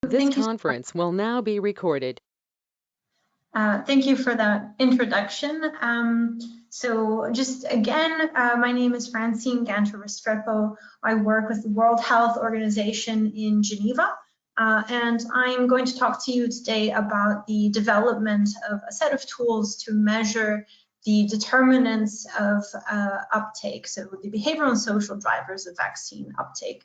This conference will now be recorded. Thank you for that introduction. So just again, my name is Francine Ganter-Restrepo. I work with the World Health Organization in Geneva, and I'm going to talk to you today about the development of a set of tools to measure the determinants of uptake, so the behavioral and social drivers of vaccine uptake.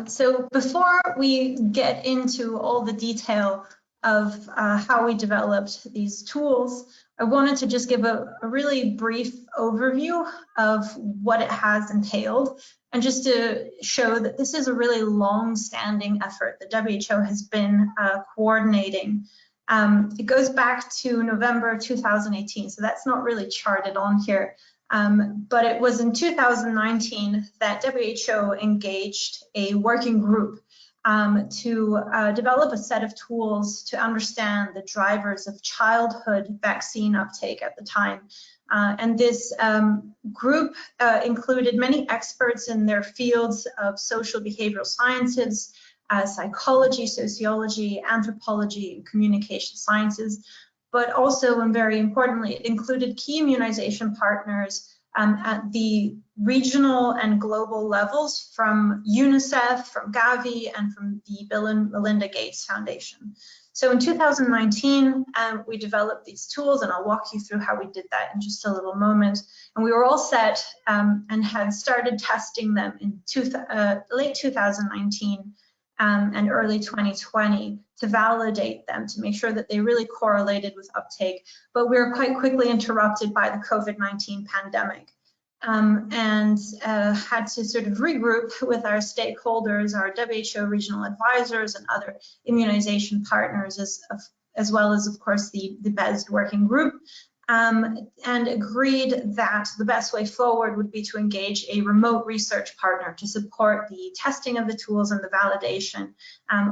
So before we get into all the detail of how we developed these tools, I wanted to just give a really brief overview of what it has entailed, and just to show that this is a really long-standing effort that WHO has been coordinating. It goes back to November 2018, so that's not really charted on here. But it was in 2019 that WHO engaged a working group to develop a set of tools to understand the drivers of childhood vaccine uptake at the time. And this group included many experts in their fields of social behavioral sciences, psychology, sociology, anthropology, and communication sciences. But also, and very importantly, it included key immunization partners at the regional and global levels from UNICEF, from Gavi, and from the Bill and Melinda Gates Foundation. So in 2019, we developed these tools, and I'll walk you through how we did that in just a little moment. And we were all set and had started testing them in late 2019 and early 2020 to validate them, to make sure that they really correlated with uptake. But we were quite quickly interrupted by the COVID-19 pandemic and had to sort of regroup with our stakeholders, our WHO regional advisors and other immunization partners, as well as, of course, the BeSD working group, and agreed that the best way forward would be to engage a remote research partner to support the testing of the tools and the validation,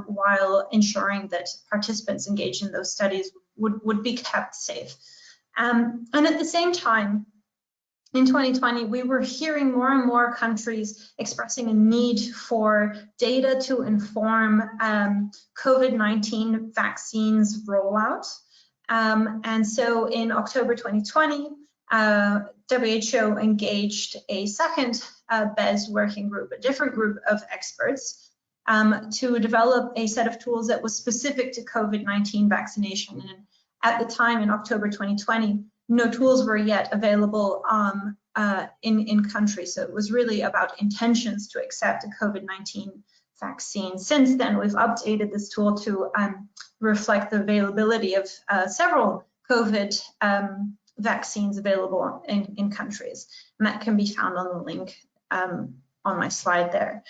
while ensuring that participants engaged in those studies would be kept safe. And at the same time, in 2020, we were hearing more and more countries expressing a need for data to inform COVID-19 vaccines rollout. And so in October 2020, WHO engaged a second BeSD working group, a different group of experts, to develop a set of tools that was specific to COVID-19 vaccination. And at the time, in October 2020, no tools were yet available in countries. So it was really about intentions to accept a COVID-19 vaccine. Since then, we've updated this tool to reflect the availability of several COVID vaccines available in countries. And that can be found on the link on my slide there.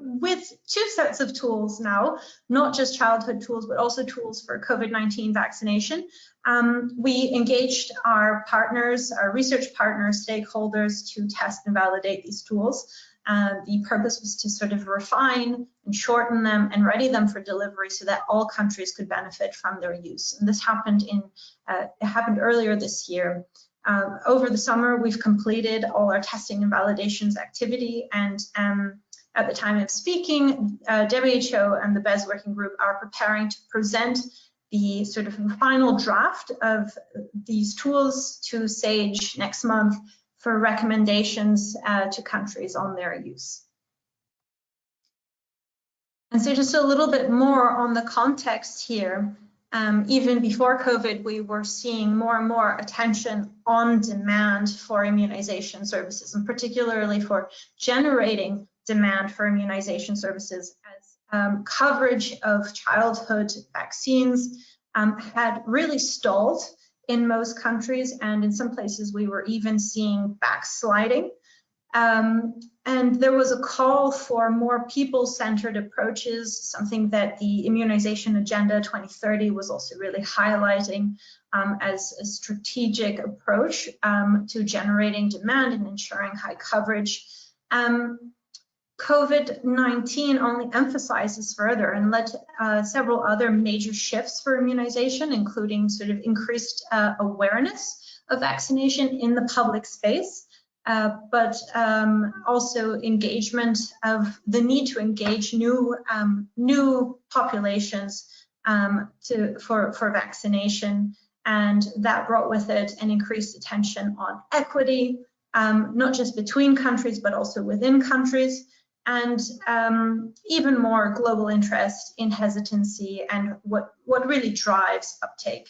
With two sets of tools now, not just childhood tools, but also tools for COVID-19 vaccination, we engaged our partners, our research partners, stakeholders to test and validate these tools. The purpose was to sort of refine and shorten them and ready them for delivery so that all countries could benefit from their use. And this happened it happened earlier this year. Over the summer, we've completed all our testing and validations activity, and at the time of speaking, WHO and the BeSD working group are preparing to present the sort of final draft of these tools to SAGE next month for recommendations to countries on their use. And so just a little bit more on the context here. Even before COVID, we were seeing more and more attention on demand for immunization services, and particularly for generating demand for immunization services, as coverage of childhood vaccines had really stalled in most countries, and in some places we were even seeing backsliding. And there was a call for more people-centered approaches, something that the Immunization Agenda 2030 was also really highlighting as a strategic approach to generating demand and ensuring high coverage. COVID-19 only emphasizes further and led to several other major shifts for immunization, including sort of increased awareness of vaccination in the public space. but also engagement of the need to engage new populations for vaccination, and that brought with it an increased attention on equity, not just between countries but also within countries, and even more global interest in hesitancy and what really drives uptake.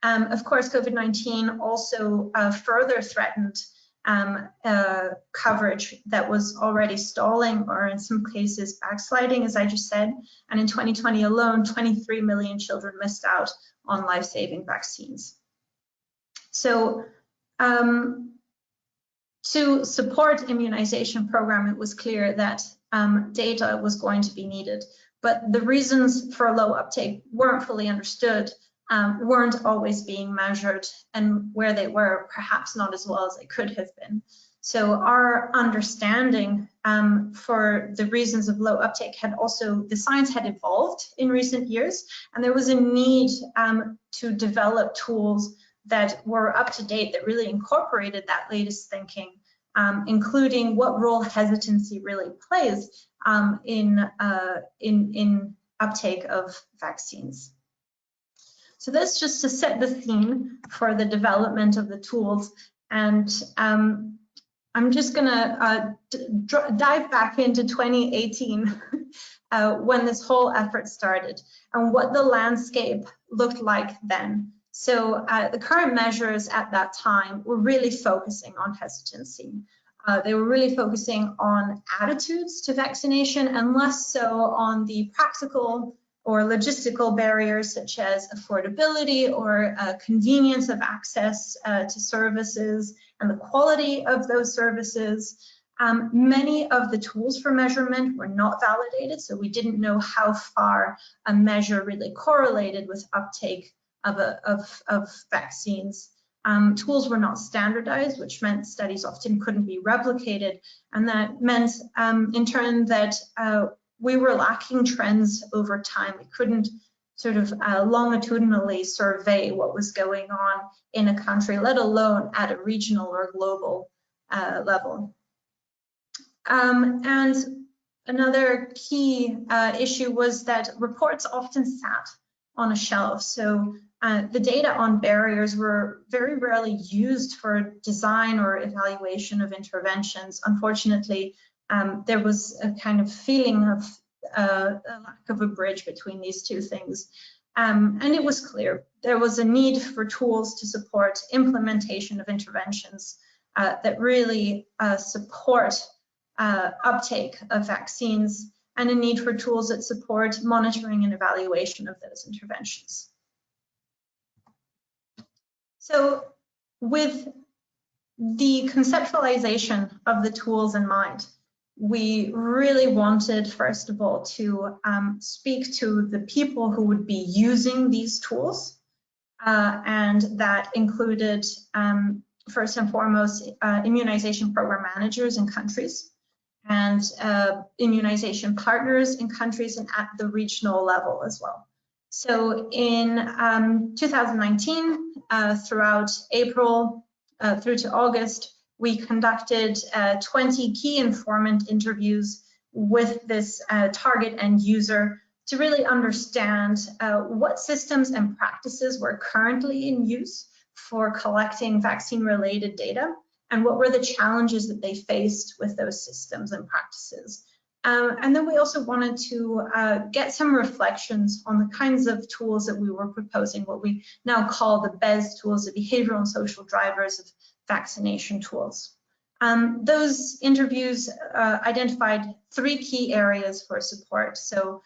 Of course, COVID-19 also further threatened coverage that was already stalling, or in some cases backsliding, as I just said. And in 2020 alone, 23 million children missed out on life-saving vaccines. So to support immunization program, it was clear that data was going to be needed, but the reasons for low uptake weren't fully understood, weren't always being measured, and where they were, perhaps not as well as they could have been. So our understanding for the reasons of low uptake the science had evolved in recent years, and there was a need to develop tools that were up to date, that really incorporated that latest thinking, including what role hesitancy really plays in uptake of vaccines. So that's just to set the scene for the development of the tools, and I'm just gonna dive back into 2018 when this whole effort started and what the landscape looked like then. So the current measures at that time were really focusing on hesitancy. They were really focusing on attitudes to vaccination and less so on the practical or logistical barriers such as affordability or convenience of access to services and the quality of those services. Many of the tools for measurement were not validated, so we didn't know how far a measure really correlated with uptake of vaccines. Tools were not standardized, which meant studies often couldn't be replicated, and that meant in turn that we were lacking trends over time. We couldn't sort of longitudinally survey what was going on in a country, let alone at a regional or global level. And another key issue was that reports often sat on a shelf. So the data on barriers were very rarely used for design or evaluation of interventions. Unfortunately, there was a kind of feeling of a lack of a bridge between these two things. And it was clear there was a need for tools to support implementation of interventions that really support uptake of vaccines, and a need for tools that support monitoring and evaluation of those interventions. So with the conceptualization of the tools in mind, we really wanted, first of all, to speak to the people who would be using these tools, and that included, first and foremost, immunization program managers in countries, and immunization partners in countries and at the regional level as well. So in 2019, throughout April through to August, we conducted 20 key informant interviews with this target end user to really understand what systems and practices were currently in use for collecting vaccine-related data, and what were the challenges that they faced with those systems and practices. And then we also wanted to get some reflections on the kinds of tools that we were proposing, what we now call the BeSD tools, the behavioral and social drivers of vaccination tools. Those interviews identified 3 key areas for support. So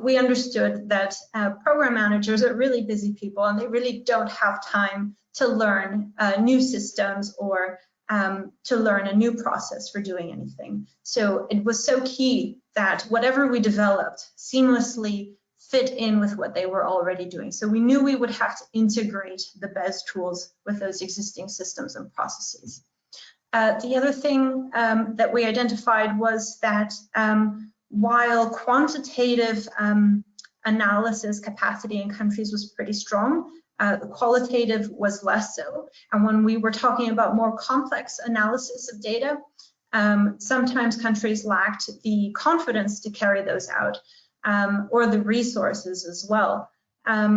we understood that program managers are really busy people, and they really don't have time to learn new systems or to learn a new process for doing anything. So it was so key that whatever we developed seamlessly fit in with what they were already doing. So we knew we would have to integrate the BeSD tools with those existing systems and processes. The other thing that we identified was that while quantitative analysis capacity in countries was pretty strong, The qualitative was less so. And when we were talking about more complex analysis of data, sometimes countries lacked the confidence to carry those out, or the resources as well.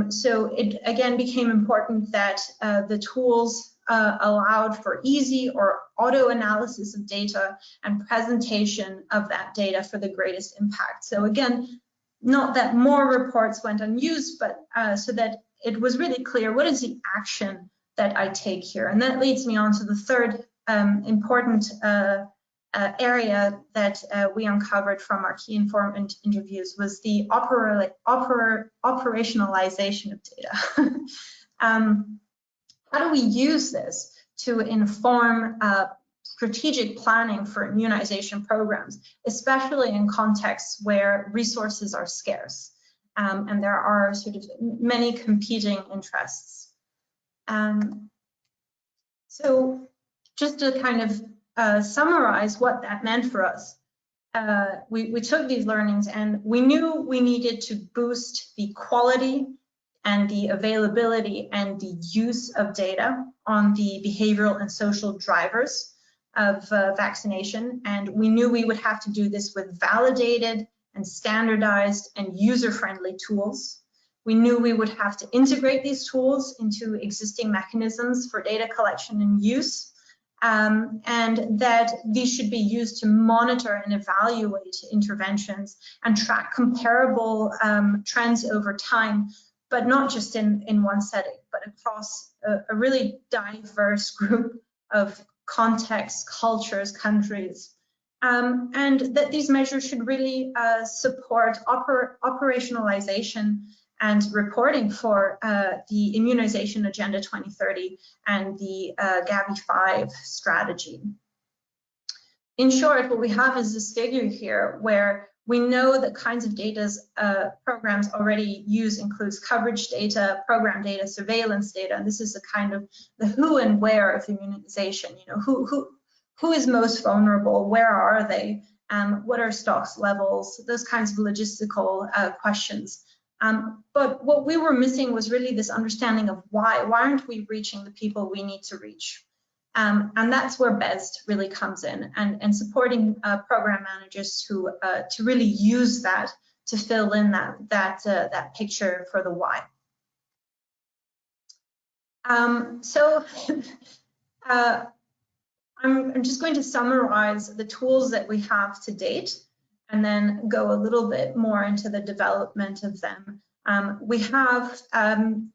So it again became important that the tools allowed for easy or auto analysis of data and presentation of that data for the greatest impact. So again, not that more reports went unused, but so that it was really clear what is the action that I take here. And that leads me on to the third important area that we uncovered from our key informant interviews was the operationalization of data. How do we use this to inform strategic planning for immunization programs, especially in contexts where resources are scarce and there are sort of many competing interests? So just to kind of summarize what that meant for us, we took these learnings and we knew we needed to boost the quality and the availability and the use of data on the behavioral and social drivers of vaccination. And we knew we would have to do this with validated and standardized and user-friendly tools. We knew we would have to integrate these tools into existing mechanisms for data collection and use, and that these should be used to monitor and evaluate interventions and track comparable trends over time, but not just in one setting, but across a really diverse group of contexts, cultures, countries. And that these measures should really support operationalization and reporting for the Immunization Agenda 2030 and the Gavi5 strategy. In short, what we have is this figure here where we know the kinds of data programs already use includes coverage data, program data, surveillance data, and this is the kind of the who and where of immunization. You know, who is most vulnerable, where are they, what are stocks levels, those kinds of logistical questions. But what we were missing was really this understanding of why aren't we reaching the people we need to reach? And that's where BeSD really comes in, and supporting program managers to really use that to fill in that picture for the why. So I'm just going to summarize the tools that we have to date, and then go a little bit more into the development of them. We have 2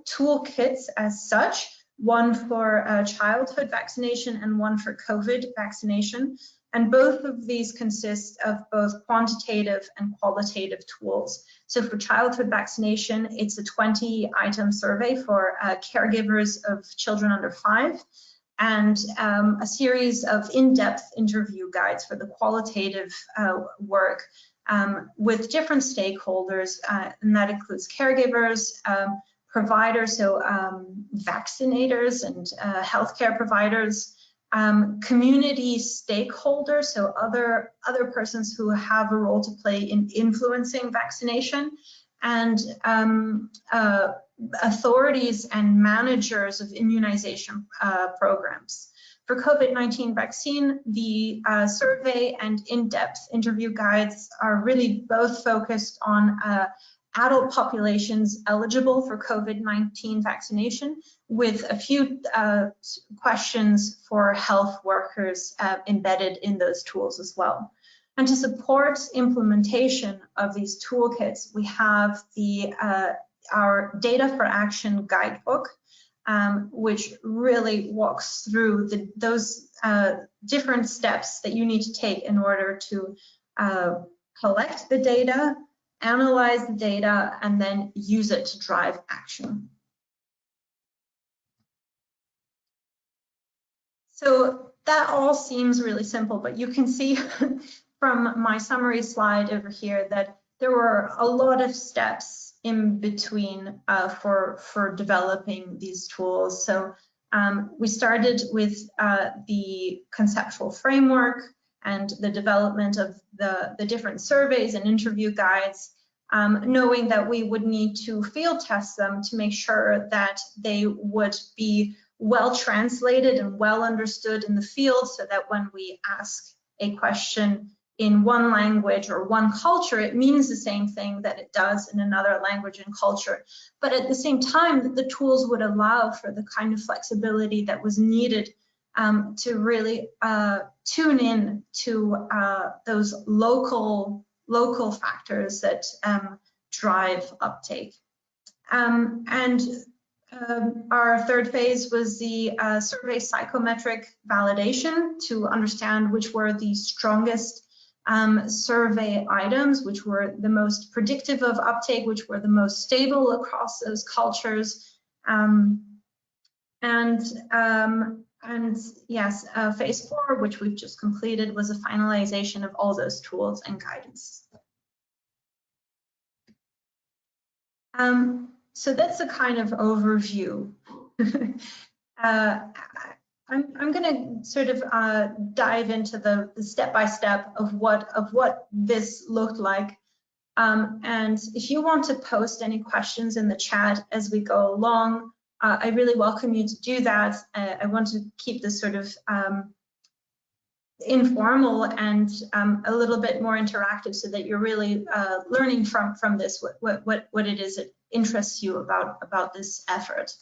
toolkits as such, one for childhood vaccination and one for COVID vaccination. And both of these consist of both quantitative and qualitative tools. So for childhood vaccination, it's a 20-item survey for caregivers of children under 5, and a series of in-depth interview guides for the qualitative work with different stakeholders, and that includes caregivers, providers, so vaccinators and healthcare providers, community stakeholders, so other persons who have a role to play in influencing vaccination, and authorities and managers of immunization programs. For COVID-19 vaccine, the survey and in-depth interview guides are really both focused on adult populations eligible for COVID-19 vaccination, with a few questions for health workers embedded in those tools as well. And to support implementation of these toolkits, we have our Data for Action guidebook, which really walks through those different steps that you need to take in order to collect the data, analyze the data, and then use it to drive action. So that all seems really simple, but you can see from my summary slide over here that there were a lot of steps in between for developing these tools. So we started with the conceptual framework and the development of the different surveys and interview guides. knowing that we would need to field test them to make sure that they would be well translated and well understood in the field, so that when we ask a question in one language or one culture, it means the same thing that it does in another language and culture. But at the same time, the tools would allow for the kind of flexibility that was needed to really tune in to those local factors that drive uptake. Our third phase was the survey psychometric validation to understand which were the strongest survey items, which were the most predictive of uptake, which were the most stable across those cultures. And yes, phase 4, which we've just completed, was a finalization of all those tools and guidance. So that's a kind of overview. I'm going to sort of dive into the step-by-step of what this looked like. And if you want to post any questions in the chat as we go along, I really welcome you to do that. I want to keep this sort of informal and a little bit more interactive, so that you're really learning from this what it is that interests you about this effort.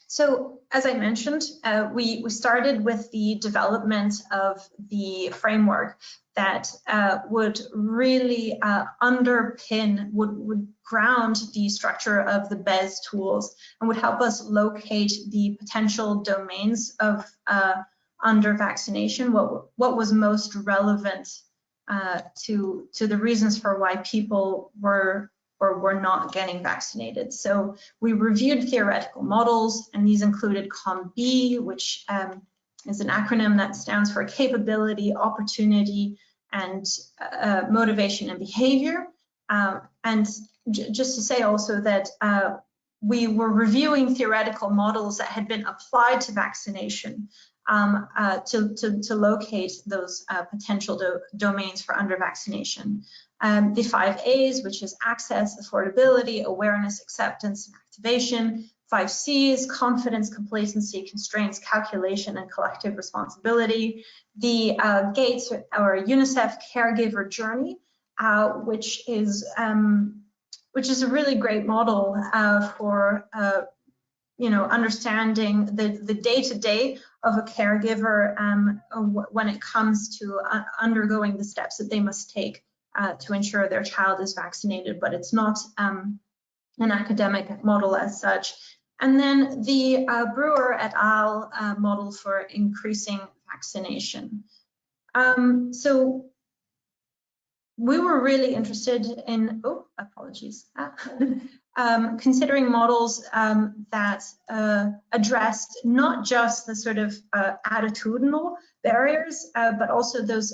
So as I mentioned, we started with the development of the framework that would really underpin, would ground the structure of the BESD tools, and would help us locate the potential domains of under vaccination, what was most relevant to the reasons for why people were or were not getting vaccinated. So we reviewed theoretical models, and these included COM-B, which is an acronym that stands for capability, opportunity, and motivation and behavior. And just to say also that we were reviewing theoretical models that had been applied to vaccination to locate those potential domains for under vaccination. The 5 A's, which is access, affordability, awareness, acceptance, and activation. 5 C's, confidence, complacency, constraints, calculation, and collective responsibility. The Gates or UNICEF caregiver journey, which is a really great model for understanding the day-to-day of a caregiver when it comes to undergoing the steps that they must take to ensure their child is vaccinated, but it's not an academic model as such. And then the Brewer et al. Model for increasing vaccination. So we were really interested in, considering models that addressed not just the sort of attitudinal barriers, but also those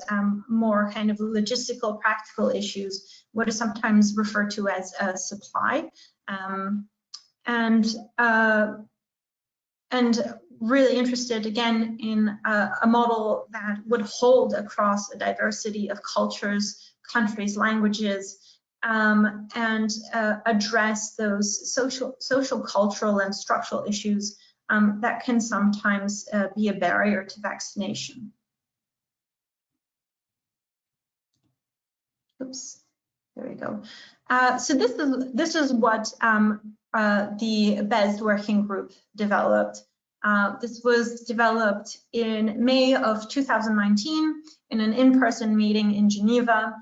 more kind of logistical, practical issues, what is sometimes referred to as supply, and really interested again in a model that would hold across a diversity of cultures, countries, languages, and address those social, cultural, and structural issues that can sometimes be a barrier to vaccination. Oops, there we go. So this is what the BESD working group developed. This was developed in May of 2019 in an in-person meeting in Geneva,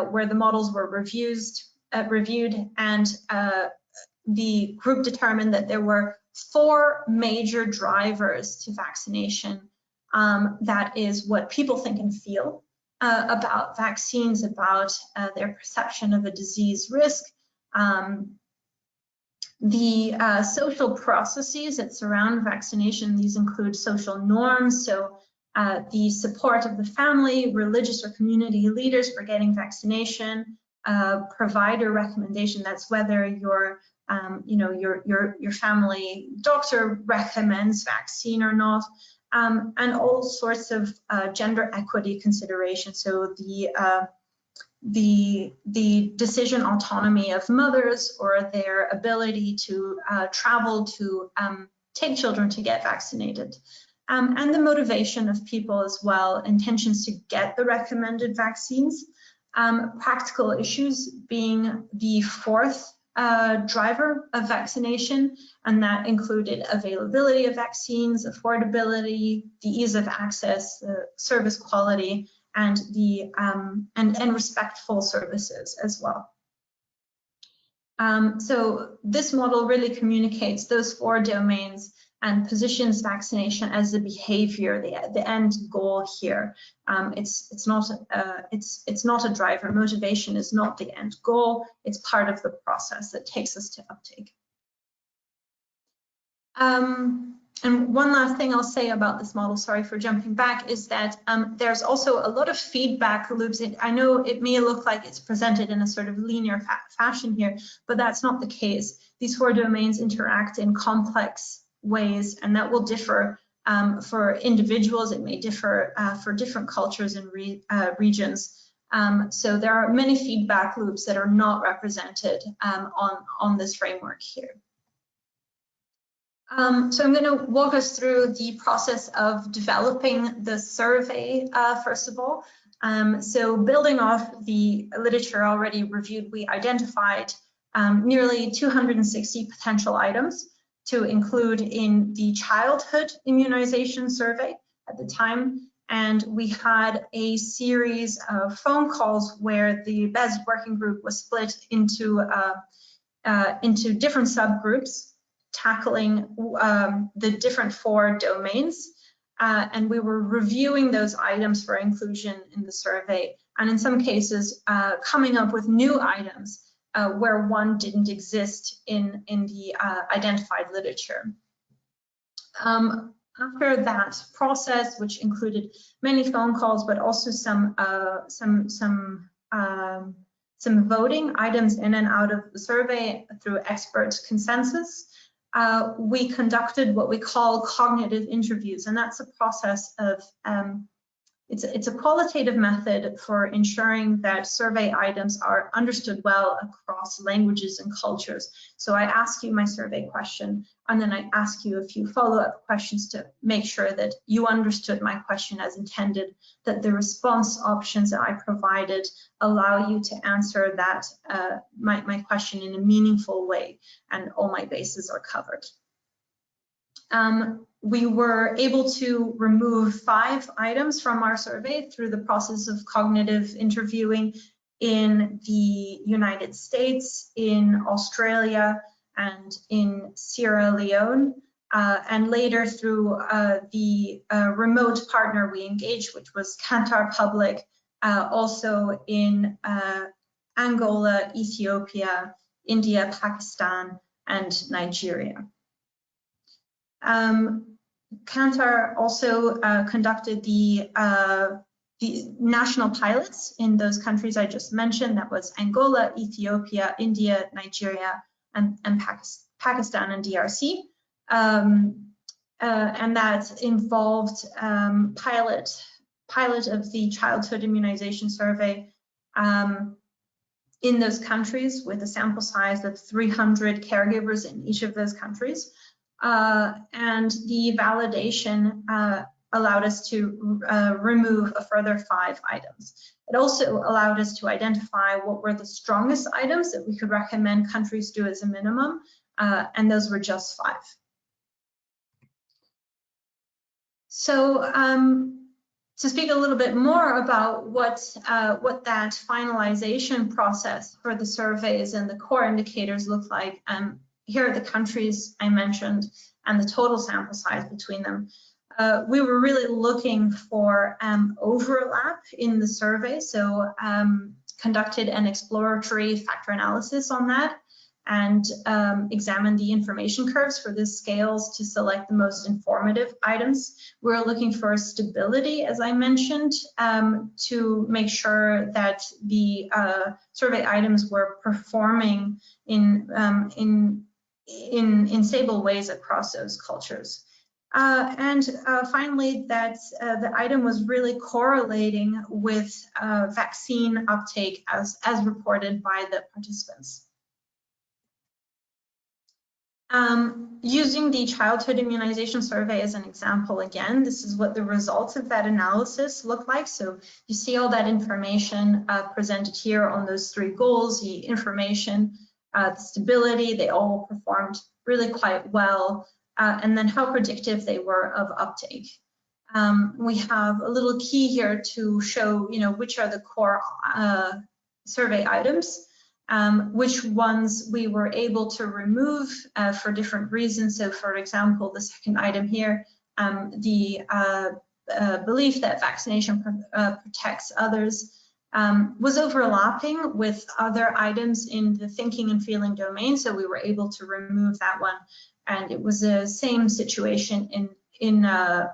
where the models were reviewed, and the group determined that there were 4 major drivers to vaccination. That is what people think and feel about vaccines, about their perception of a disease risk, the social processes that surround vaccination. These include social norms, so the support of the family, religious or community leaders for getting vaccination, provider recommendation, that's whether your family doctor recommends vaccine or not, and all sorts of gender equity considerations. So the decision autonomy of mothers or their ability to travel to take children to get vaccinated. And the motivation of people as well, intentions to get the recommended vaccines. Practical issues being the fourth driver of vaccination, and that included availability of vaccines, affordability, the ease of access, the service quality, and the and respectful services as well. So this model really communicates those four domains and positions vaccination as the behavior, the end goal here. It's not a driver. Motivation is not the end goal. It's part of the process that takes us to uptake. And one last thing I'll say about this model, sorry for jumping back, is that there's also a lot of feedback loops. I know it may look like it's presented in a sort of linear fashion here, but that's not the case. These four domains interact in complex ways, and that will differ for individuals. It may differ for different cultures and regions. So there are many feedback loops that are not represented on this framework here. So I'm going to walk us through the process of developing the survey, first of all. So building off the literature already reviewed, we identified nearly 260 potential items to include in the childhood immunization survey at the time. And we had a series of phone calls where the BeSD working group was split into different subgroups, tackling the different four domains, and we were reviewing those items for inclusion in the survey, and in some cases coming up with new items where one didn't exist in the identified literature. After that process, which included many phone calls, but also some voting items in and out of the survey through expert consensus, we conducted what we call cognitive interviews, and that's a process of, it's a qualitative method for ensuring that survey items are understood well across languages and cultures. So I ask you my survey question, and then I ask you a few follow-up questions to make sure that you understood my question as intended, that the response options that I provided allow you to answer that my question in a meaningful way, and all my bases are covered. We were able to remove 5 items from our survey through the process of cognitive interviewing in the United States, in Australia, and in Sierra Leone, and later through the remote partner we engaged, which was Kantar Public, also in Angola, Ethiopia, India, Pakistan, and Nigeria. Kantar also conducted the national pilots in those countries I just mentioned. That was Angola, Ethiopia, India, Nigeria, and Pakistan and DRC. And that involved pilot of the childhood immunization survey in those countries with a sample size of 300 caregivers in each of those countries. And the validation allowed us to remove a further 5 items. It also allowed us to identify what were the strongest items that we could recommend countries do as a minimum, and those were just 5. So to speak a little bit more about what that finalization process for the surveys and the core indicators look like, here are the countries I mentioned and the total sample size between them. We were really looking for overlap in the survey, so conducted an exploratory factor analysis on that and examined the information curves for the scales to select the most informative items. We're looking for stability, as I mentioned, to make sure that the survey items were performing in stable ways across those cultures. Finally, that the item was really correlating with vaccine uptake as reported by the participants. Using the childhood immunization survey as an example again, this is what the results of that analysis look like. So you see all that information presented here on those three goals, the information, the stability, they all performed really quite well, and then how predictive they were of uptake. We have a little key here to show, which are the core survey items. Which ones we were able to remove for different reasons. So for example, the second item here, the belief that vaccination protects others was overlapping with other items in the thinking and feeling domain. So we were able to remove that one. And it was the same situation in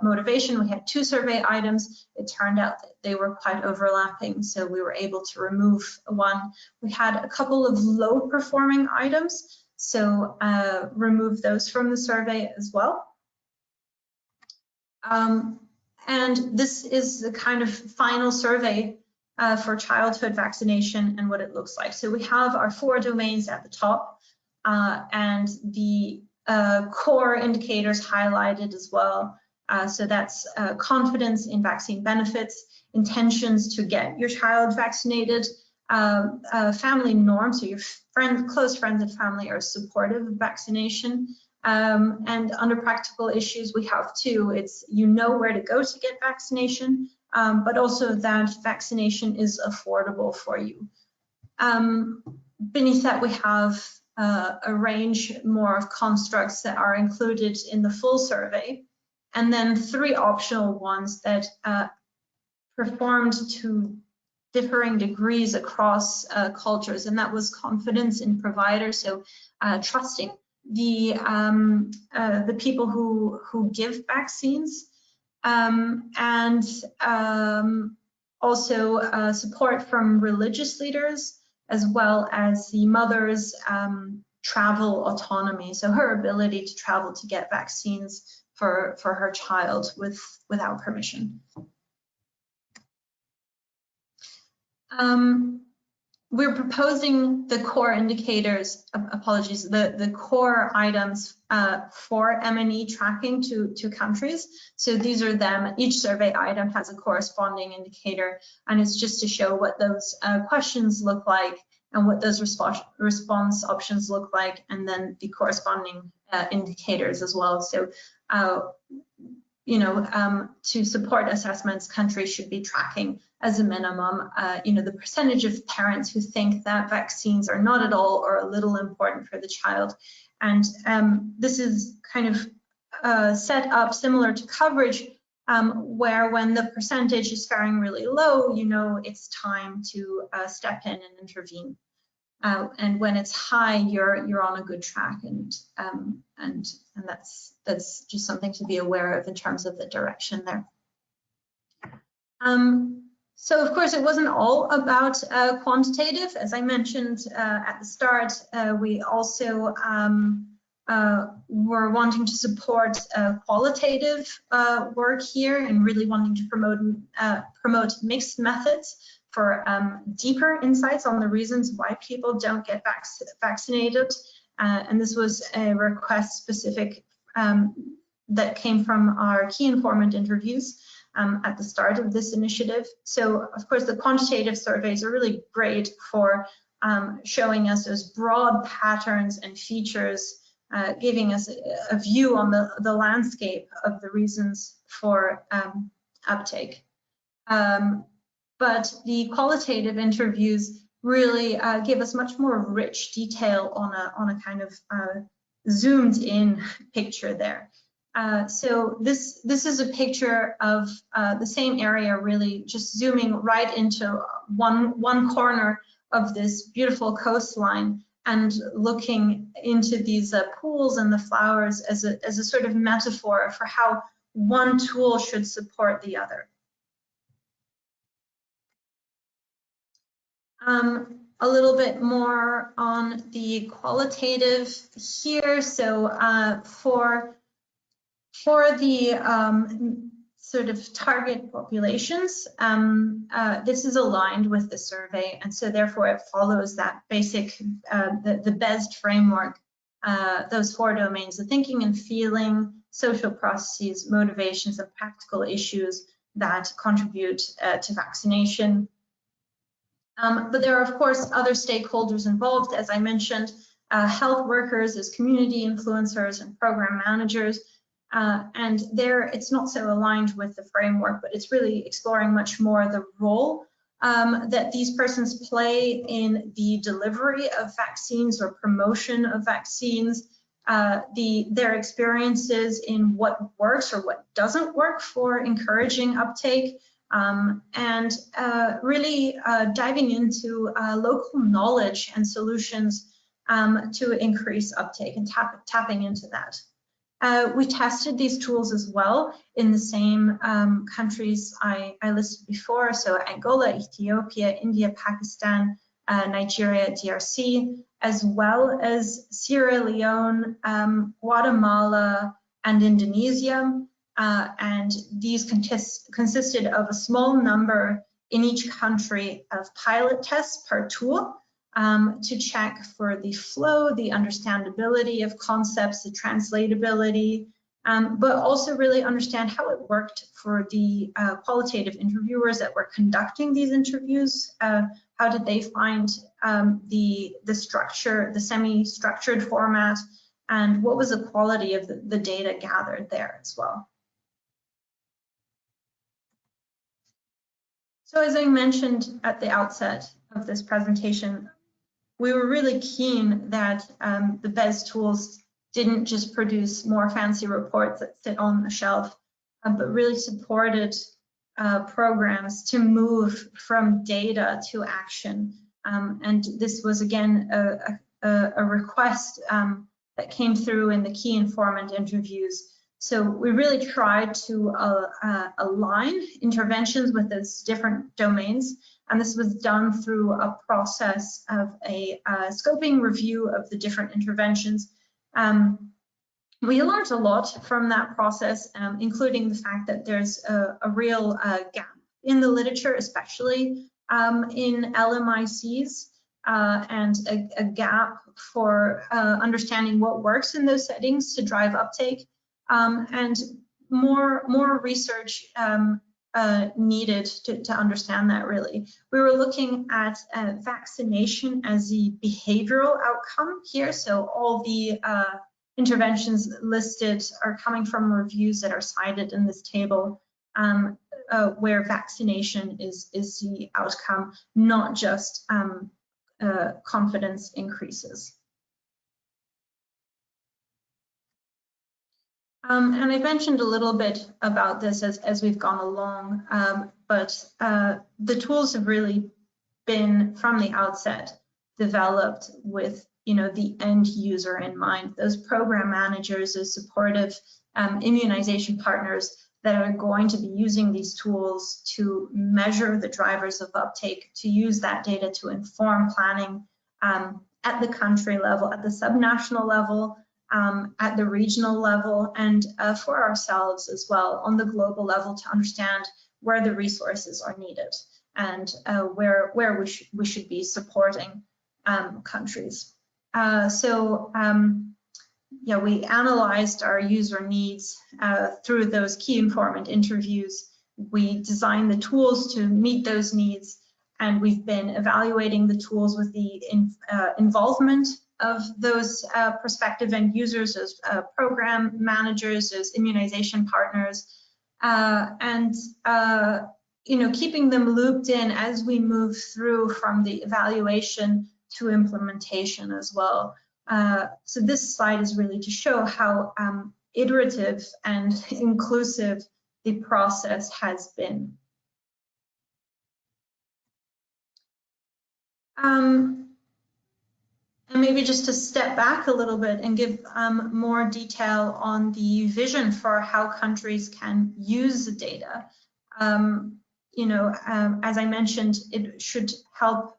motivation. We had two survey items. It turned out that they were quite overlapping, so we were able to remove one. We had a couple of low performing items, so remove those from the survey as well. And this is the kind of final survey for childhood vaccination and what it looks like. So we have our 4 domains at the top, and the core indicators highlighted as well. So that's confidence in vaccine benefits, intentions to get your child vaccinated, family norms, so your close friends and family are supportive of vaccination. And under practical issues, we have 2. It's where to go to get vaccination, but also that vaccination is affordable for you. Beneath that, we have a range more of constructs that are included in the full survey, and then 3 optional ones that performed to differing degrees across cultures, and that was confidence in providers, so trusting the people who give vaccines, and also support from religious leaders, as well as the mother's travel autonomy, so her ability to travel to get vaccines for her child without permission. We're proposing the core indicators, the core items for M&E tracking to countries. So these are them. Each survey item has a corresponding indicator, and it's just to show what those questions look like and what those response options look like, and then the corresponding indicators as well. So, to support assessments, countries should be tracking as a minimum, the percentage of parents who think that vaccines are not at all or a little important for the child. And this is kind of set up similar to coverage, where when the percentage is faring really low, it's time to step in and intervene. And when it's high, you're on a good track, and that's just something to be aware of in terms of the direction there. So of course, it wasn't all about quantitative. As I mentioned at the start, we also were wanting to support qualitative work here, and really wanting to promote mixed methods for deeper insights on the reasons why people don't get vaccinated. And this was a request specific that came from our key informant interviews at the start of this initiative. So of course, the quantitative surveys are really great for showing us those broad patterns and features, giving us a view on the landscape of the reasons for uptake. But the qualitative interviews really give us much more rich detail on a kind of zoomed in picture there. So this is a picture of the same area, really just zooming right into one corner of this beautiful coastline and looking into these pools and the flowers as a sort of metaphor for how one tool should support the other. A little bit more on the qualitative here. So for For the sort of target populations, this is aligned with the survey, and so therefore it follows that basic, the BeSD framework, those 4 domains, the thinking and feeling, social processes, motivations, and practical issues that contribute to vaccination. But there are, of course, other stakeholders involved, as I mentioned, health workers as community influencers and program managers. And there, it's not so aligned with the framework, but it's really exploring much more the role that these persons play in the delivery of vaccines or promotion of vaccines, their experiences in what works or what doesn't work for encouraging uptake, and really diving into local knowledge and solutions to increase uptake and tapping into that. We tested these tools as well in the same countries I listed before, so Angola, Ethiopia, India, Pakistan, Nigeria, DRC, as well as Sierra Leone, Guatemala, and Indonesia. And these consisted of a small number in each country of pilot tests per tool, to check for the flow, the understandability of concepts, the translatability, but also really understand how it worked for the qualitative interviewers that were conducting these interviews. How did they find the structure, the semi-structured format, and what was the quality of the data gathered there as well. So as I mentioned at the outset of this presentation, we were really keen that the BeSD tools didn't just produce more fancy reports that sit on the shelf, but really supported programs to move from data to action. And this was, again, a request that came through in the key informant interviews. So we really tried to align interventions with those different domains. And this was done through a process of a scoping review of the different interventions. We learned a lot from that process, including the fact that there's a real gap in the literature, especially in LMICs, and a gap for understanding what works in those settings to drive uptake, and more research needed to understand that, really. We were looking at vaccination as the behavioral outcome here. So all the interventions listed are coming from reviews that are cited in this table, where vaccination is the outcome, not just confidence increases. And I mentioned a little bit about this as we've gone along, but the tools have really been, from the outset, developed with the end user in mind. Those program managers, those supportive immunization partners that are going to be using these tools to measure the drivers of uptake, to use that data to inform planning at the country level, at the subnational level, at the regional level, and for ourselves as well on the global level, to understand where the resources are needed and where we should be supporting countries. Yeah, we analyzed our user needs through those key informant interviews. We designed the tools to meet those needs, and we've been evaluating the tools with the involvement of those prospective end users, as program managers, as immunization partners, and keeping them looped in as we move through from the evaluation to implementation as well. So this slide is really to show how iterative and inclusive the process has been. And maybe just to step back a little bit and give more detail on the vision for how countries can use the data. As I mentioned, it should help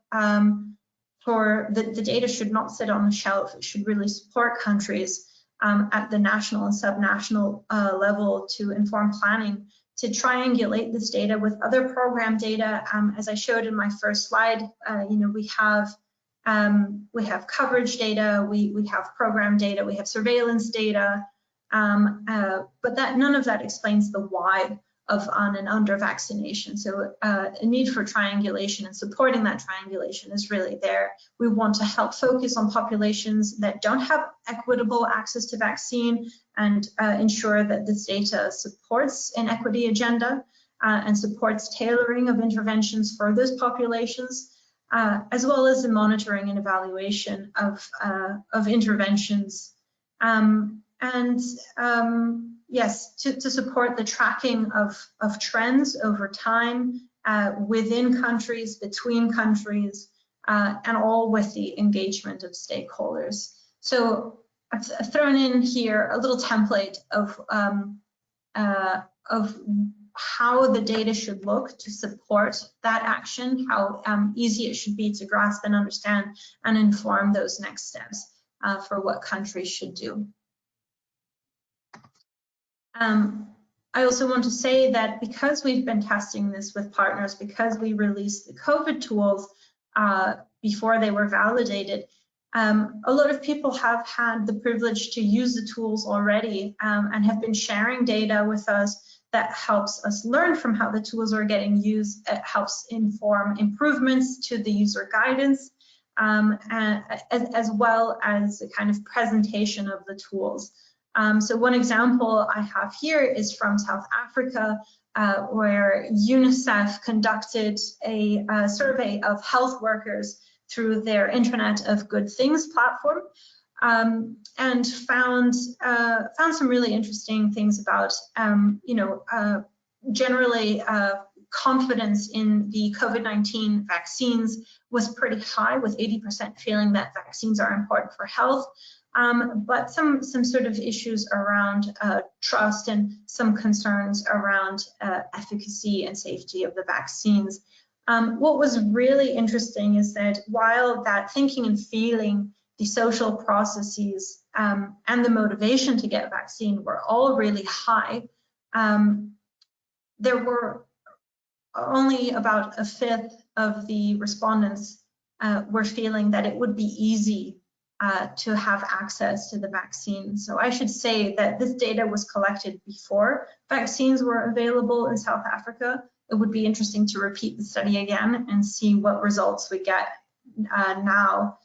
for the data should not sit on the shelf. It should really support countries at the national and subnational level to inform planning, to triangulate this data with other program data. As I showed in my first slide, we have coverage data, we have program data, we have surveillance data, but none of that explains the why of on and under vaccination. So a need for triangulation and supporting that triangulation is really there. We want to help focus on populations that don't have equitable access to vaccine and ensure that this data supports an equity agenda and supports tailoring of interventions for those populations, as well as the monitoring and evaluation of interventions. Yes, to support the tracking of trends over time within countries, between countries, and all with the engagement of stakeholders. So I've thrown in here a little template of how the data should look to support that action, how easy it should be to grasp and understand and inform those next steps for what countries should do. I also want to say that because we've been testing this with partners, because we released the COVID tools before they were validated, a lot of people have had the privilege to use the tools already and have been sharing data with us that helps us learn from how the tools are getting used. It helps inform improvements to the user guidance, as well as the kind of presentation of the tools. So one example I have here is from South Africa, where UNICEF conducted a survey of health workers through their Internet of Good Things platform, and found some really interesting things about, generally confidence in the COVID-19 vaccines was pretty high, with 80% feeling that vaccines are important for health. But some sort of issues around trust and some concerns around efficacy and safety of the vaccines. What was really interesting is that while that thinking and feeling, the social processes, and the motivation to get a vaccine were all really high, there were only about a fifth of the respondents were feeling that it would be easy to have access to the vaccine. So I should say that this data was collected before vaccines were available in South Africa. It would be interesting to repeat the study again and see what results we get now.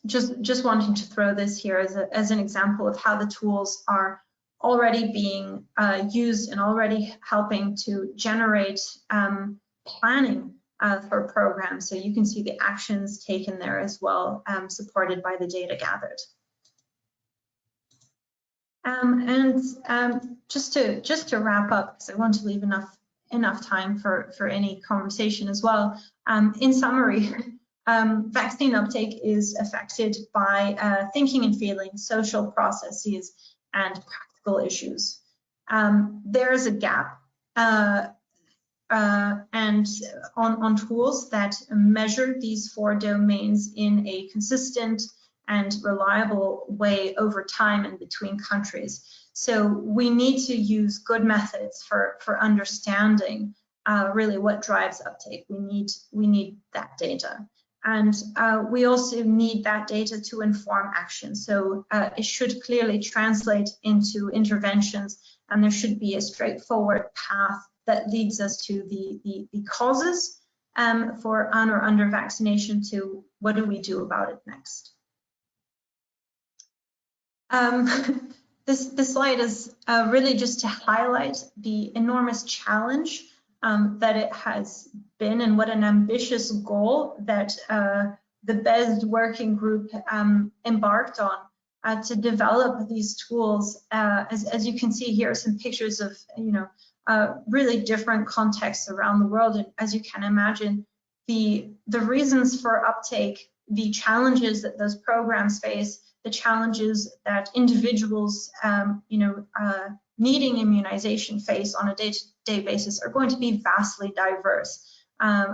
Just wanting to throw this here as an example of how the tools are already being used and already helping to generate planning for programs. So you can see the actions taken there as well, supported by the data gathered. Just to wrap up, because I want to leave enough time for any conversation as well. In summary, vaccine uptake is affected by thinking and feeling, social processes, and practical issues. There is a gap and on tools that measure these 4 domains in a consistent and reliable way over time and between countries. So we need to use good methods for understanding really what drives uptake. We need that data. And we also need that data to inform action. So it should clearly translate into interventions, and there should be a straightforward path that leads us to the causes for on or under vaccination to what do we do about it next. This slide is really just to highlight the enormous challenge that it has been and what an ambitious goal that the BeSD working group embarked on to develop these tools. As you can see here, some pictures of really different contexts around the world, and as you can imagine, the reasons for uptake, the challenges that those programs face, the challenges that individuals needing immunization face on a day-to-day basis are going to be vastly diverse.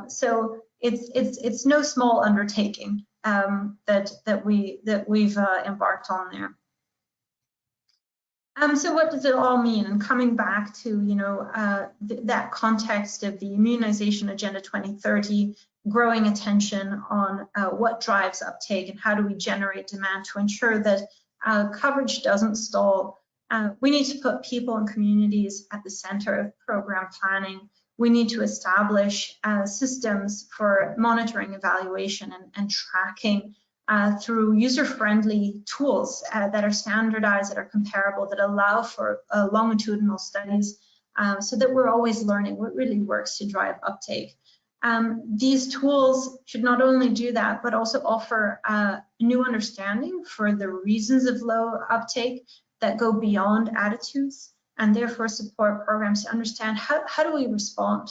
So it's no small undertaking that we've embarked on there. So what does it all mean? And coming back to that context of the Immunization Agenda 2030, growing attention on what drives uptake and how do we generate demand to ensure that coverage doesn't stall. We need to put people and communities at the center of program planning. We need to establish systems for monitoring, evaluation, and tracking through user-friendly tools that are standardized, that are comparable, that allow for longitudinal studies, so that we're always learning what really works to drive uptake. These tools should not only do that, but also offer a new understanding for the reasons of low uptake that go beyond attitudes, and therefore support programs to understand how do we respond,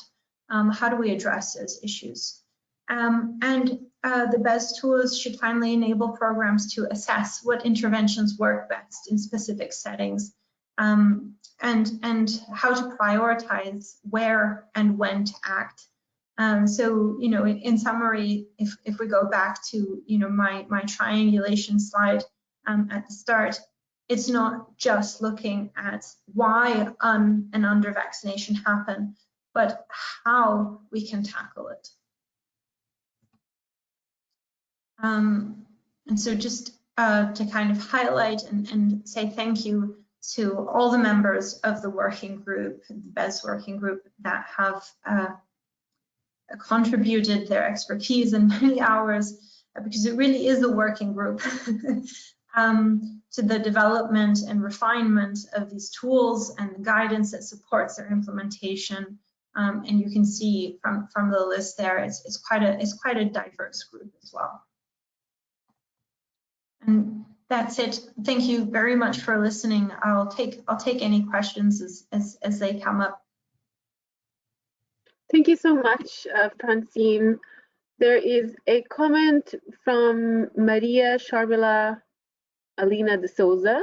how do we address those issues. The BESD tools should finally enable programs to assess what interventions work best in specific settings, and how to prioritize where and when to act. So, in summary, if we go back to, my triangulation slide at the start, it's not just looking at why and under vaccination happen, but how we can tackle it. And so just to kind of highlight and say thank you to all the members of the working group, the BESD working group, that have contributed their expertise and many hours, because it really is a working group, to the development and refinement of these tools and the guidance that supports their implementation. And you can see from the list there, it's quite a diverse group as well. And that's it. Thank you very much for listening. I'll take any questions as they come up. Thank you so much, Francine. There is a comment from Maria Sharvila Alina de Souza.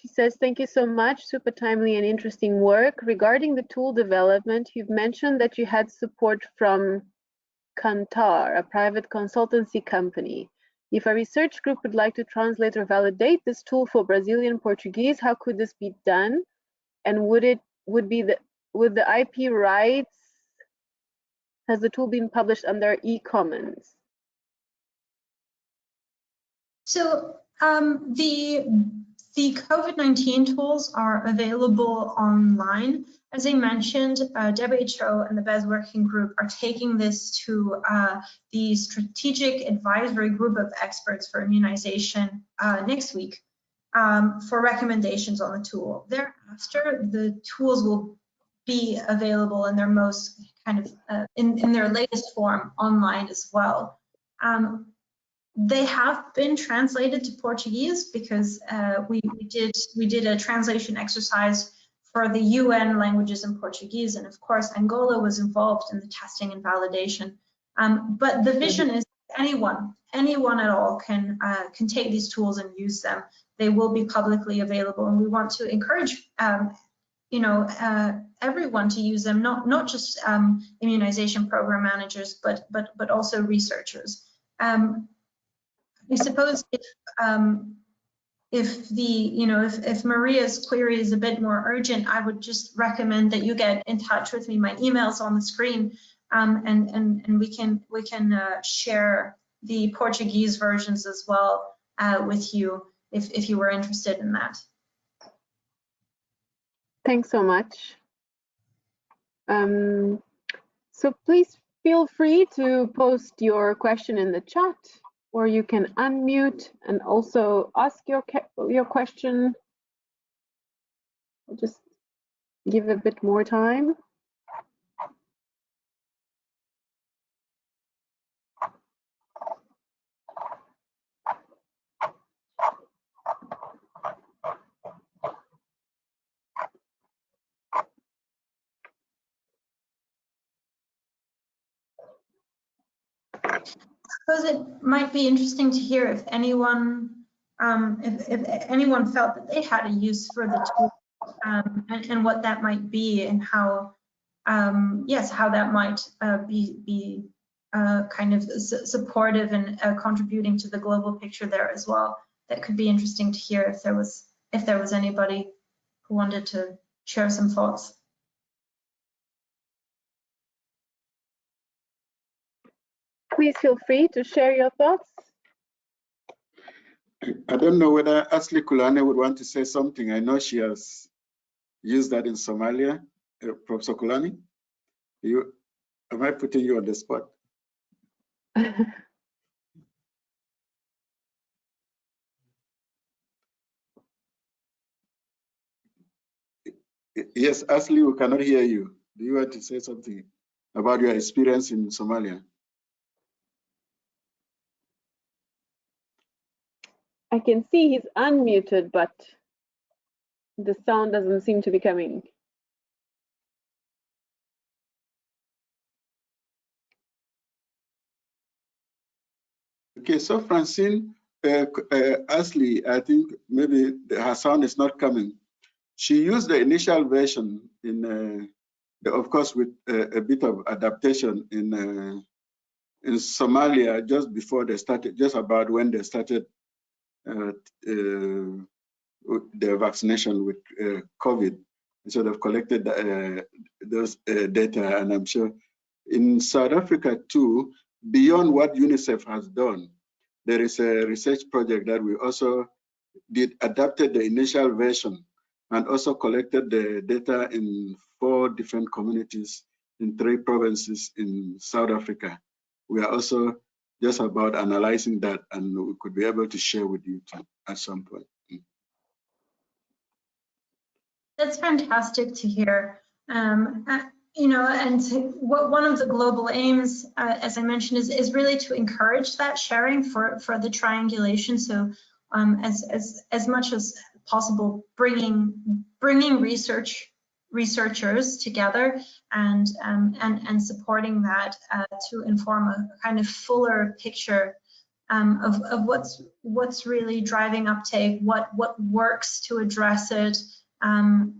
She says, thank you so much, super timely and interesting work. Regarding the tool development, you've mentioned that you had support from Ganter, a private consultancy company. If a research group would like to translate or validate this tool for Brazilian Portuguese, how could this be done? And would the IP rights, has the tool been published under e-commons? So the COVID-19 tools are available online. As I mentioned, WHO and the BESD working group are taking this to the Strategic Advisory Group of Experts for Immunization next week for recommendations on the tool. Thereafter, the tools will be available in their most kind of in their latest form online as well. They have been translated to Portuguese because we did a translation exercise for the UN languages in Portuguese, and of course Angola was involved in the testing and validation. But the vision is anyone at all can take these tools and use them. They will be publicly available, and we want to encourage everyone to use them, not just immunization program managers, but also researchers. I suppose if Maria's query is a bit more urgent, I would just recommend that you get in touch with me. My email's on the screen, and we can share the Portuguese versions as well with you if you were interested in that. Thanks so much. So please feel free to post your question in the chat, or you can unmute and also ask your question. I'll just give a bit more time. I suppose it might be interesting to hear if anyone felt that they had a use for the tool, and what that might be, and how how that might be kind of supportive and contributing to the global picture there as well. That could be interesting to hear if there was anybody who wanted to share some thoughts. Please feel free to share your thoughts. I don't know whether Asli Kulane would want to say something. I know she has used that in Somalia. Professor Kulani, am I putting you on the spot? Yes, Asli, we cannot hear you. Do you want to say something about your experience in Somalia? I can see he's unmuted, but the sound doesn't seem to be coming. Okay, so Francine, Asli, I think maybe her sound is not coming. She used the initial version in, of course, with a bit of adaptation in Somalia just before they started, just about when they started the vaccination with COVID. So they've collected those data, and I'm sure in South Africa too, beyond what UNICEF has done, there is a research project that we also adapted the initial version and also collected the data in 4 different communities in 3 provinces in South Africa. We are also just about analyzing that, and we could be able to share with you too at some point. That's fantastic to hear. You know, and one of the global aims, as I mentioned, is really to encourage that sharing for the triangulation. So as much as possible, bringing researchers together and supporting that to inform a kind of fuller picture of what's really driving uptake, what works to address it, and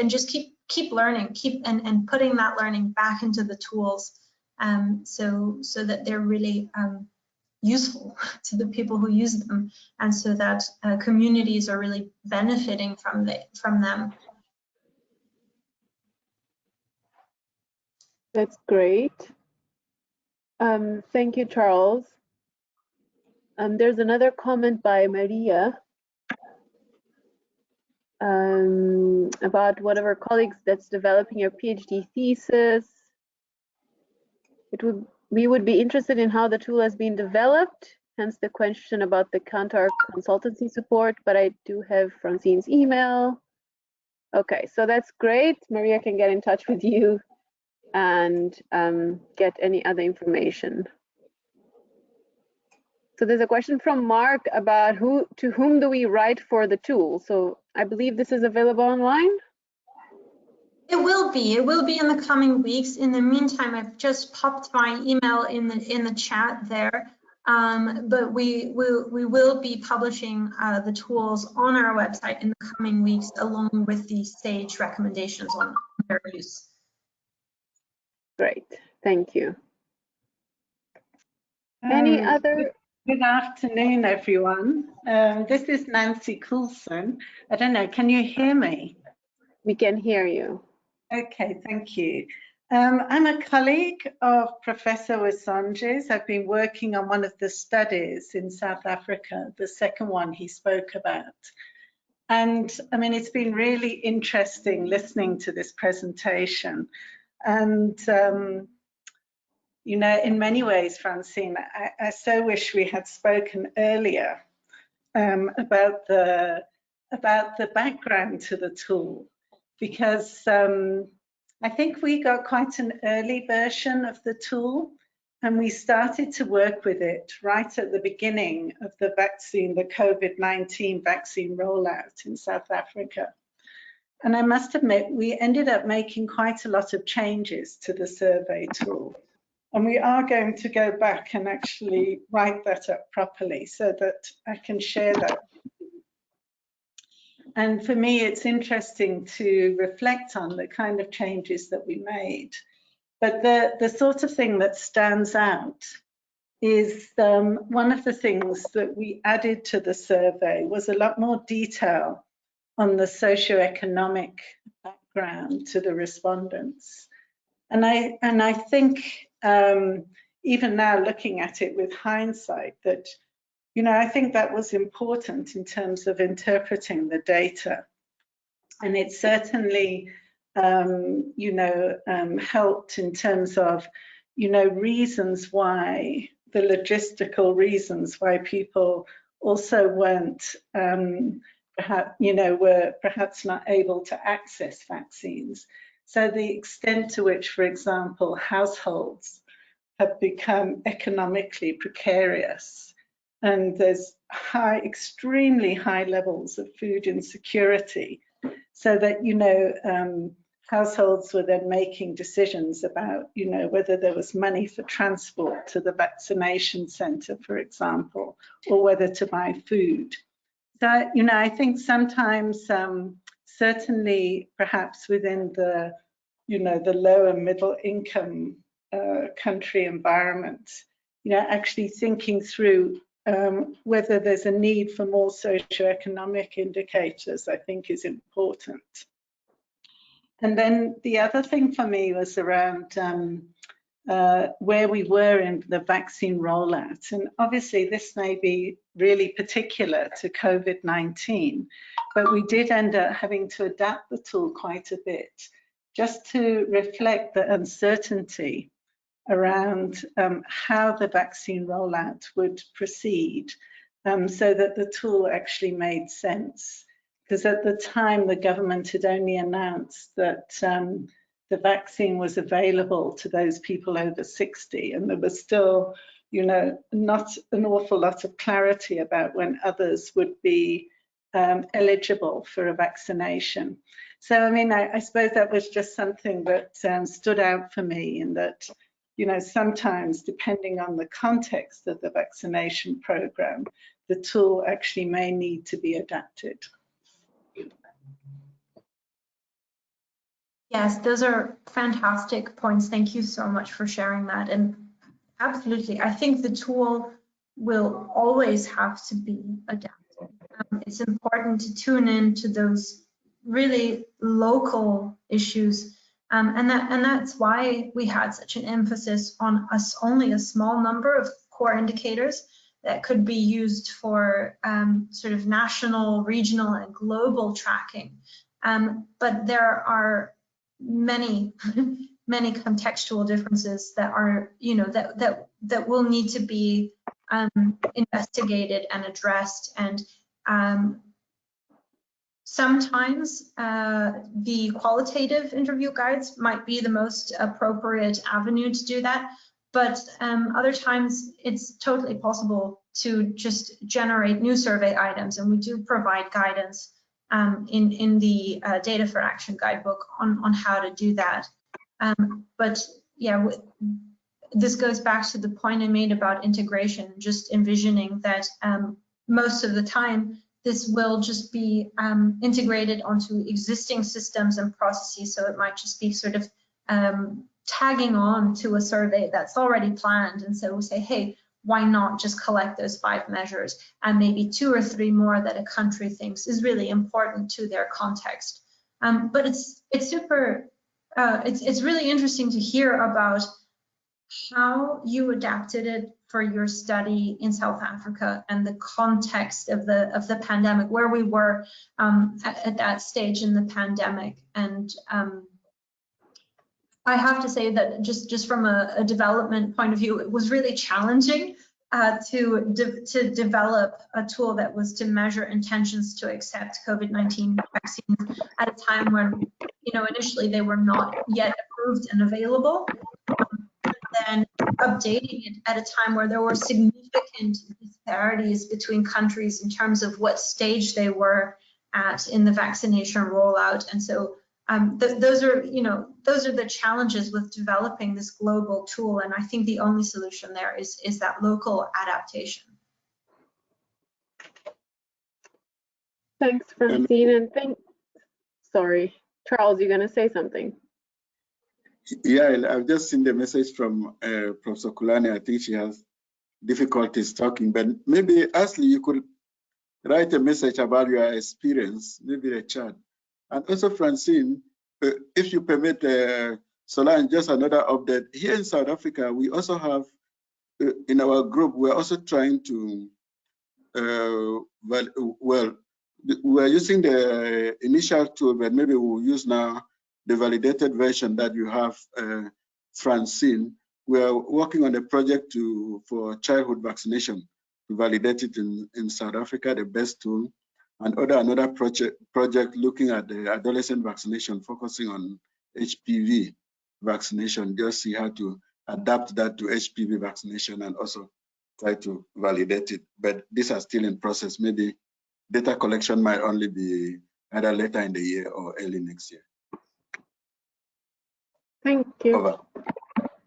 just keep learning, and putting that learning back into the tools, so that they're really useful to the people who use them, and so that communities are really benefiting from them. That's great. Thank you, Charles. There's another comment by Maria about one of our colleagues that's developing a PhD thesis. We would be interested in how the tool has been developed, hence the question about the Kantar consultancy support, but I do have Francine's email. Okay, so that's great. Maria can get in touch with you and get any other information. So there's a question from Mark about to whom do we write for the tool? So I believe this is available online. It will be in the coming weeks. In the meantime, I've just popped my email in the chat there. But we will be publishing the tools on our website in the coming weeks, along with the SAGE recommendations on their use. Great, thank you. Any other? Good afternoon, everyone. This is Nancy Coulson. I don't know, can you hear me? We can hear you. Okay, thank you. I'm a colleague of Professor Wasanje's. I've been working on one of the studies in South Africa, the second one he spoke about. And I mean, it's been really interesting listening to this presentation. And you know, in many ways, Francine, I so wish we had spoken earlier about the background to the tool, because I think we got quite an early version of the tool, and we started to work with it right at the beginning of the vaccine, the COVID-19 vaccine rollout in South Africa. And I must admit, we ended up making quite a lot of changes to the survey tool. And we are going to go back and actually write that up properly so that I can share that. And for me, it's interesting to reflect on the kind of changes that we made. But the sort of thing that stands out is one of the things that we added to the survey was a lot more detail on the socioeconomic background to the respondents. And I think even now looking at it with hindsight that, you know, I think that was important in terms of interpreting the data. And it certainly, you know, helped in terms of, you know, reasons why, the logistical reasons why people also weren't, perhaps, you know, were perhaps not able to access vaccines. So the extent to which, for example, households have become economically precarious, and there's extremely high levels of food insecurity, so that, you know, households were then making decisions about, you know, whether there was money for transport to the vaccination centre, for example, or whether to buy food. So, you know, I think sometimes, certainly perhaps within the, you know, the lower middle income country environment, you know, actually thinking through whether there's a need for more socioeconomic indicators, I think is important. And then the other thing for me was around where we were in the vaccine rollout. And obviously this may be really particular to COVID-19, but we did end up having to adapt the tool quite a bit, just to reflect the uncertainty around how the vaccine rollout would proceed, so that the tool actually made sense. Because at the time, the government had only announced that the vaccine was available to those people over 60, and there was still, you know, not an awful lot of clarity about when others would be eligible for a vaccination. So, I mean, I suppose that was just something that stood out for me, in that, you know, sometimes depending on the context of the vaccination program, the tool actually may need to be adapted. Yes, those are fantastic points. Thank you so much for sharing that. And absolutely, I think the tool will always have to be adapted. It's important to tune in to those really local issues. And that's why we had such an emphasis on only a small number of core indicators that could be used for sort of national, regional, and global tracking. But there are many contextual differences that are, you know, that will need to be investigated and addressed. And sometimes the qualitative interview guides might be the most appropriate avenue to do that, but other times it's totally possible to just generate new survey items, and we do provide guidance in the Data for Action guidebook on how to do that. But yeah, this goes back to the point I made about integration, just envisioning that most of the time this will just be integrated onto existing systems and processes. So it might just be sort of tagging on to a survey that's already planned. And so we say, hey, why not just collect those 5 measures and maybe 2 or 3 more that a country thinks is really important to their context. But it's super, it's really interesting to hear about how you adapted it for your study in South Africa and the context of the pandemic, where we were at that stage in the pandemic. And I have to say that just from a development point of view, it was really challenging to develop a tool that was to measure intentions to accept COVID-19 vaccines at a time when, you know, initially they were not yet approved and available. Then updating it at a time where there were significant disparities between countries in terms of what stage they were at in the vaccination rollout. And so those are the challenges with developing this global tool. And I think the only solution there is that local adaptation. Thanks, Francine, and sorry, Charles, you're going to say something. Yeah, I've just seen the message from Professor Kulani. I think she has difficulties talking, but maybe Ashley, you could write a message about your experience, maybe a chat. And also Francine, if you permit, Solange, just another update. Here in South Africa, we also have, in our group, we're also trying to, we're using the initial tool, but maybe we'll use now the validated version that you have, Francine. We're working on a project for childhood vaccination to validate it in South Africa, the best tool, and another project looking at the adolescent vaccination, focusing on HPV vaccination, just see how to adapt that to HPV vaccination and also try to validate it. But these are still in process. Maybe data collection might only be either later in the year or early next year. Thank you. Over.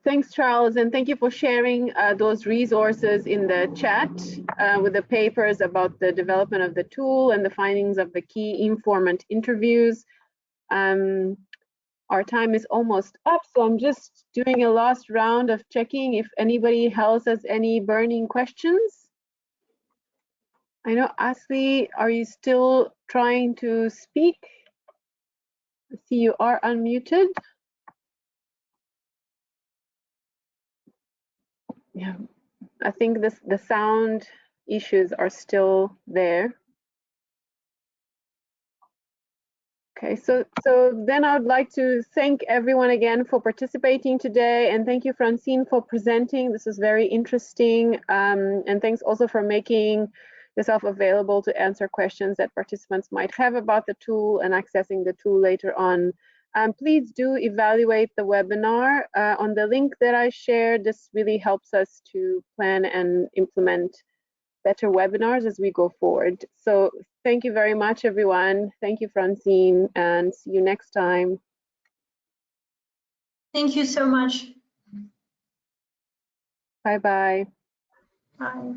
Thanks, Charles, and thank you for sharing those resources in the chat with the papers about the development of the tool and the findings of the key informant interviews. Our time is almost up, so I'm just doing a last round of checking if anybody else has any burning questions. I know, Ashley, are you still trying to speak? I see you are unmuted. Yeah, I think the sound issues are still there. Okay, so then I would like to thank everyone again for participating today, and thank you, Francine, for presenting. This is very interesting, and thanks also for making yourself available to answer questions that participants might have about the tool and accessing the tool later on. Please do evaluate the webinar on the link that I shared. This really helps us to plan and implement better webinars as we go forward. So thank you very much, everyone. Thank you, Francine, and see you next time. Thank you so much. Bye-bye. Bye.